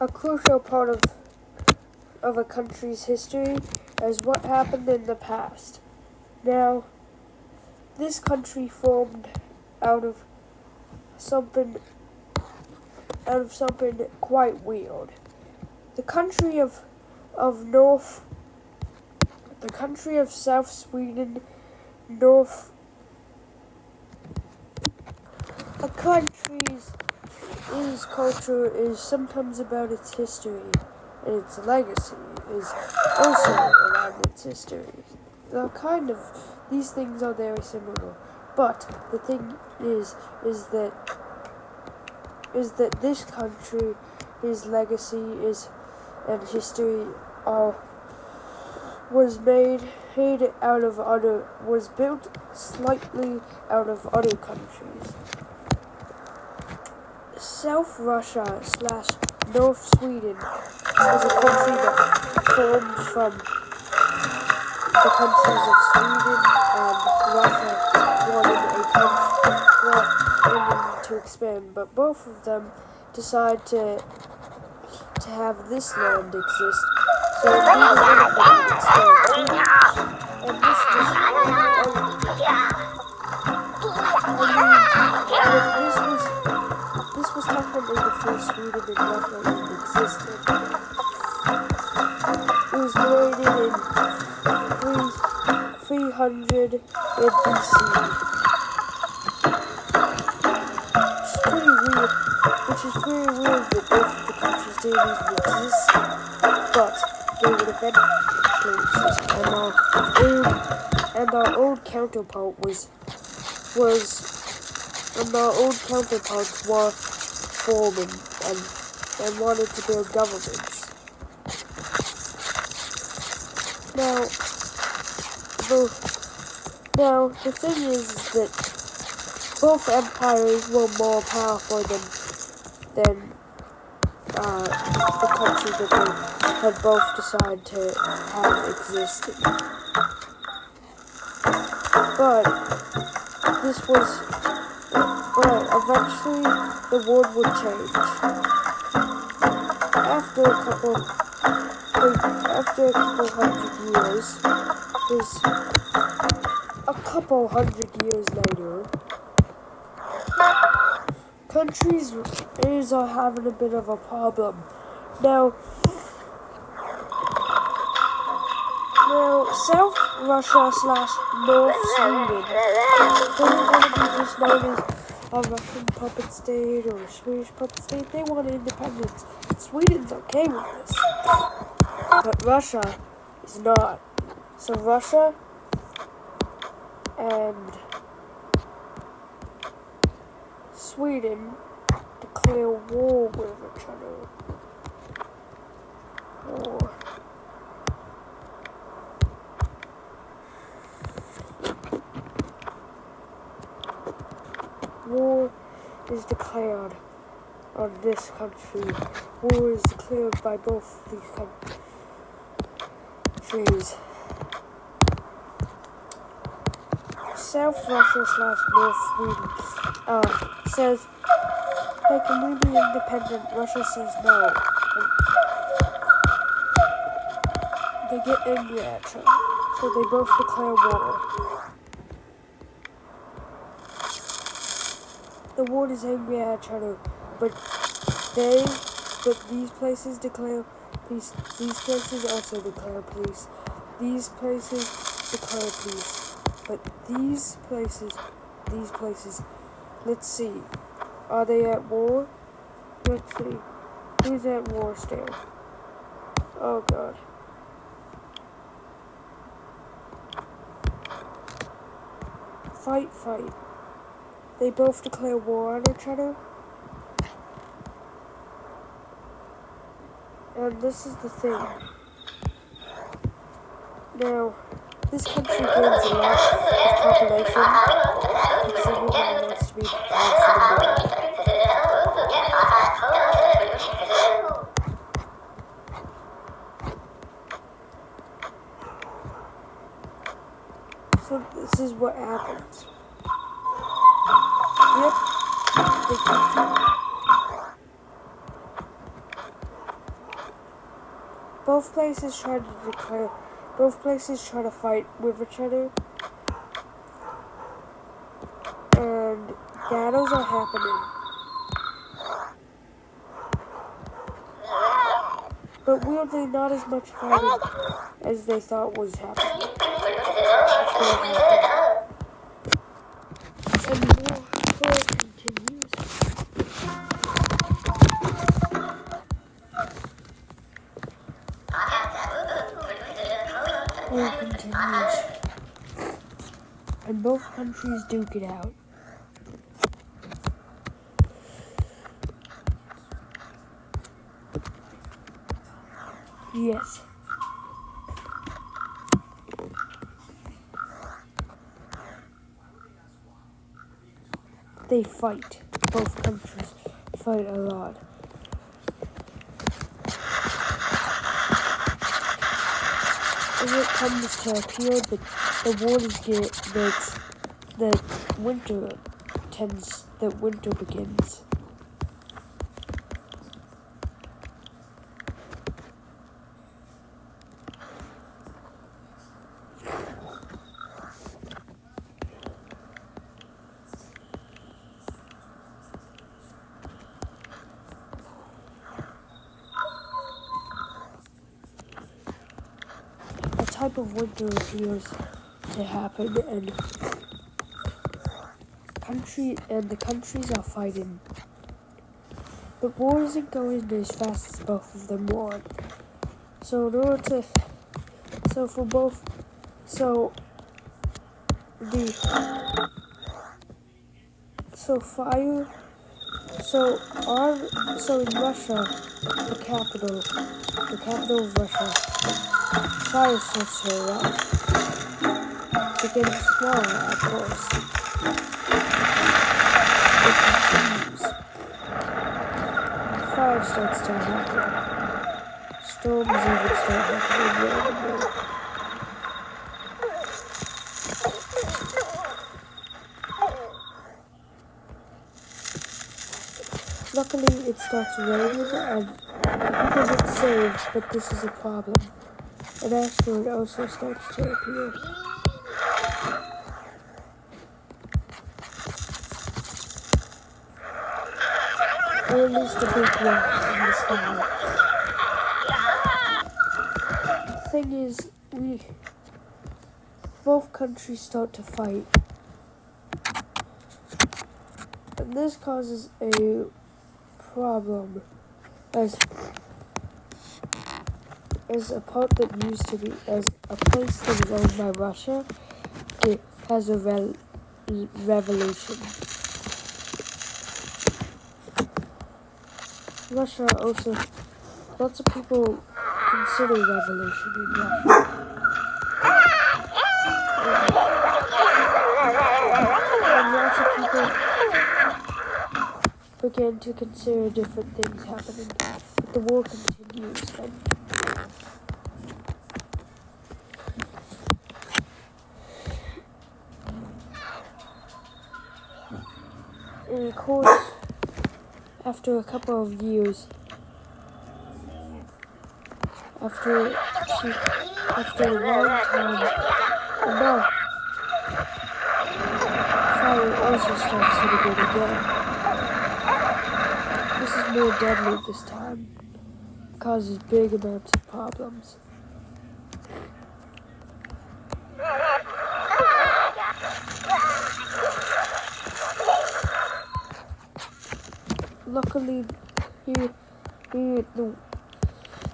a crucial part of a country's history as what happened in the past. Now, this country formed out of something quite weird. The country of South Sweden, a country's culture is sometimes about its history, and its legacy is also around its history. These things are very similar, but the thing is that this country, his legacy and history was built slightly out of other countries. South Russia / North Sweden was a country that formed from the countries of Sweden and Russia wanted to expand, but both of them decided to have this land exist. So neither one of them would expand too much. And this was technically the first Sweden and Russia even existed. It was created in 300 BC. Which is pretty weird that both of the countries didn't even exist, but they would eventually exist. And our old counterparts were forming and wanted to build governments. Now the thing is that both empires were more powerful than the country that they had both decided to have existed. But eventually the world would change. After a couple hundred years later, countries are having a bit of a problem. Now South Russia / North Sweden doesn't want to be just known as a Russian puppet state or a Swedish puppet state. They want independence. Sweden's okay with this, but Russia is not. So Russia and Sweden declare war with each other. War is declared on this country. War is declared by both these countries. South Russia / North Sweden says, hey, can we be independent? Russia says no. And they get angry at each other, so they both declare war. The world is angry at each other, but these places declare peace. These places also declare peace. These places declare peace. But these places, let's see. Are they at war? Let's see. Who's at war still? Oh God. Fight. They both declare war on each other. And this is the thing. Now, this country gains a lot of population because everyone wants to be prepared for the war. So this is what happens. Yep. both places try to declare. Both places try to fight with each other, and battles are happening. But weirdly, not as much fighting as they thought was happening. It's gonna happen. And war continues. War continues. And both countries duke it out. Yes. They fight. Both countries fight a lot. When it comes to a period, the waters winter begins. A type of winter appears to happen, and the countries are fighting. But war isn't going as fast as both of them want. So in order to, so for both, so the, so fire, so in Russia, the capital of Russia, fire starts to erupt. It gets smaller, of course. It continues. Fire starts to happen. Storms even start happening randomly. Luckily, it starts raining and people get saved, but this is a problem. An asteroid also starts to appear. Or at least a big rock in the sky. The thing is, both countries start to fight. And this causes a problem as a part that used to be, as a place that is owned by Russia, it has a revolution. Russia also, lots of people consider revolution in Russia. And lots of people began to consider different things happening. But the war continues then. And of course, after a couple of years, after a long time, enough, fire also starts hitting it again. This is more deadly this time. It causes big amounts of problems.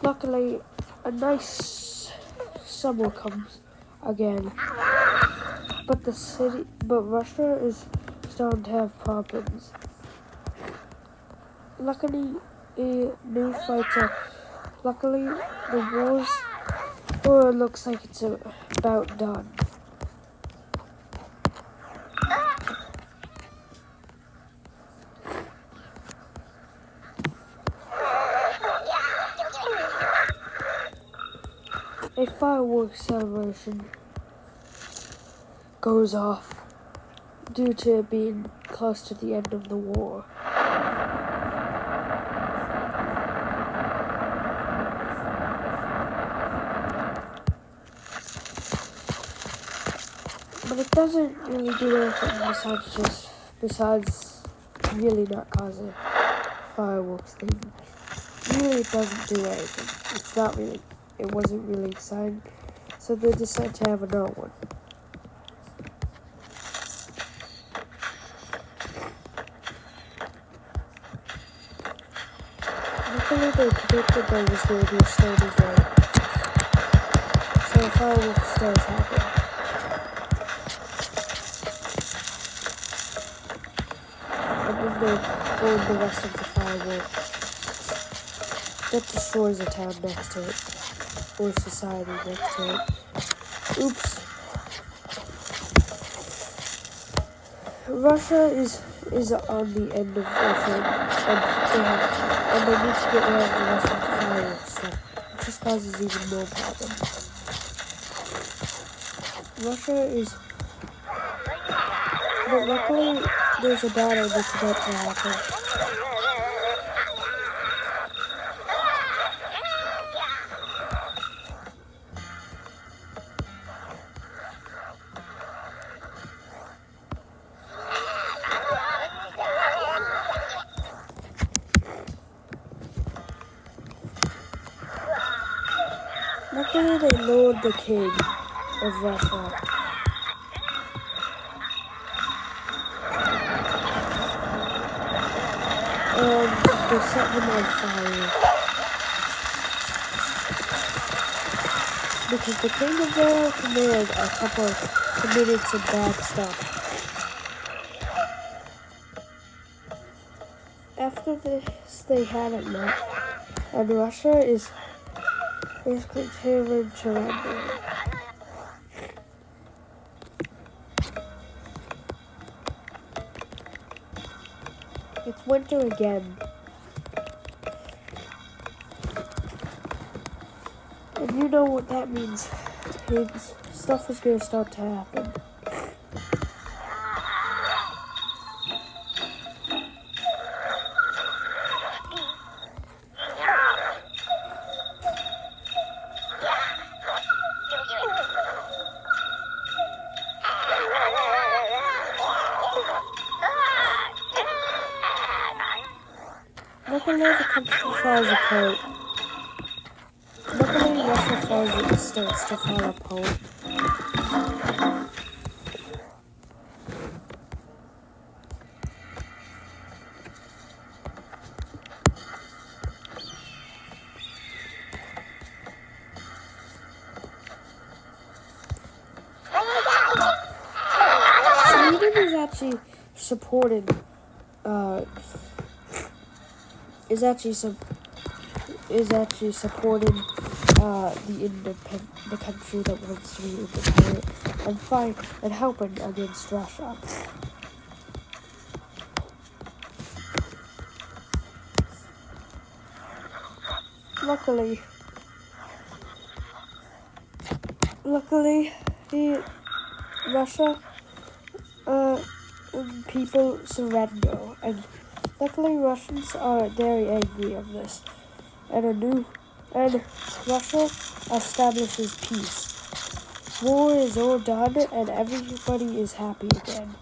Luckily, a nice summer comes again. But Russia is starting to have problems. Luckily, the war looks like it's about done. A fireworks celebration goes off due to it being close to the end of the war. But it doesn't really do anything besides really not causing fireworks thing. Really, it doesn't do anything. It's not really, it wasn't really exciting. So they decided to have another one. Luckily, they predicted there was going to be a stormy day. So fireworks does happen. And then they burn the rest of the fireworks. That destroys a town next to it. Or society next to it. Oops. Russia is on the end of their thing, and they need to get rid of the rest of the fireworks stuff. It just causes even more problems. Russia is... But luckily, there's a battle that's about to happen. Luckily, they lured the king of Russia. And they set him on fire. Because the king of there committed some bad stuff. After this, they had it met, and Russia is continuing to render. It's winter again. And you know what that means. Stuff is going to start to happen. Luckily, the country falls apart. Luckily, Russia starts to fall apart. Sweden is actually supporting, supporting the country that wants to be independent and helping against Russia. Luckily, Russia people surrender, and luckily Russians are very angry of this, and Russia establishes peace. War is all done, and everybody is happy again.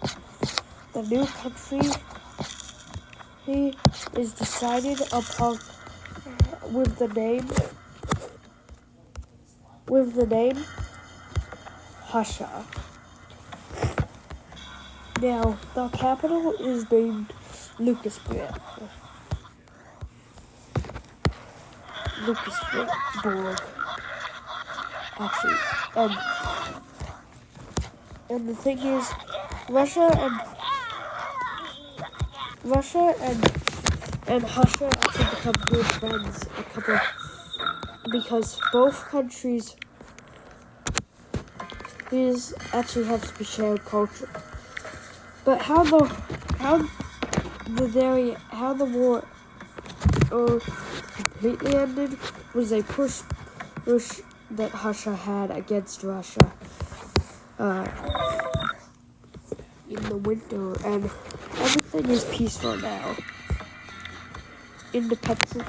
The new country is decided upon with the name Hasha. Now, the capital is named Lucasburg. Actually, and the thing is, Russia and Hasha actually become good friends. Because both countries actually have to be shared culture. But how the war completely ended was a push that Hasha had against Russia in the winter, and everything is peaceful now. Independence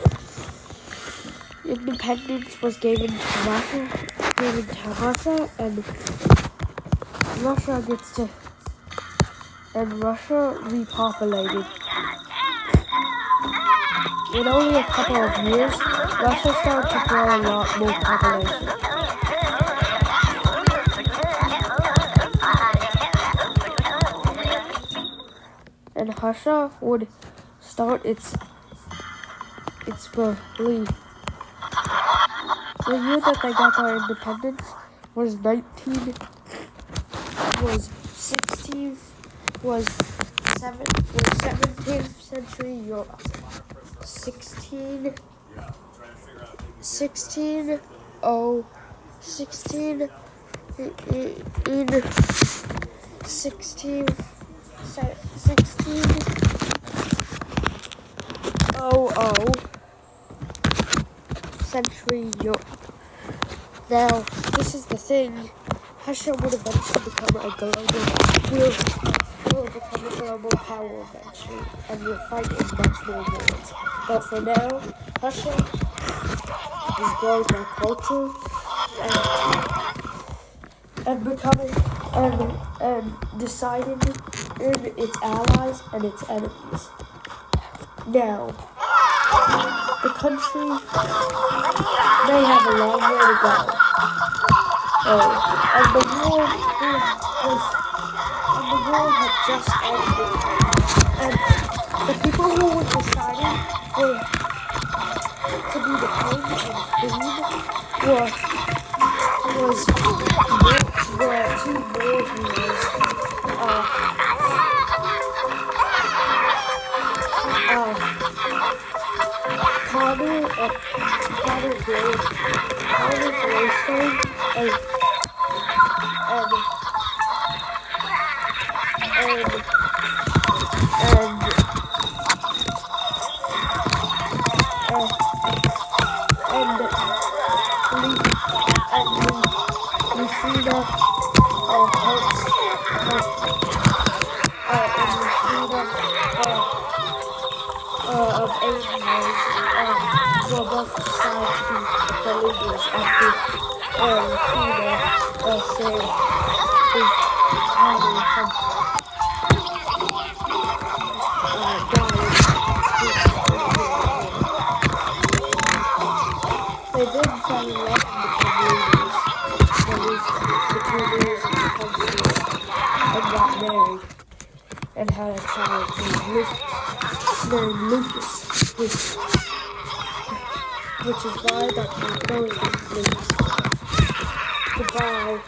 was given to Hasha, and Russia repopulated. In only a couple of years, Russia started to grow a lot more population. And Hasha would start its belief. The year that they got their independence was 17th century Europe. 16 oh 16 in 16 century Europe. Now, this is the thing. Hasha would eventually become a global power eventually, and will fight in much more wars. But for now, Hasha is growing their culture and becoming and deciding its allies and its enemies. Now, the country may have a long way to go. And the war had just ended. And the people who were deciding to be the king and queen were two war heroes. Connor Greystone and Lucina of Abraham were both decided to be the leaders after Lucina saved his family from They then fell in love and became leaders, the two leaders of the country, and got married, and had a child named Lucas, which is why that capital is named Lucas. Goodbye.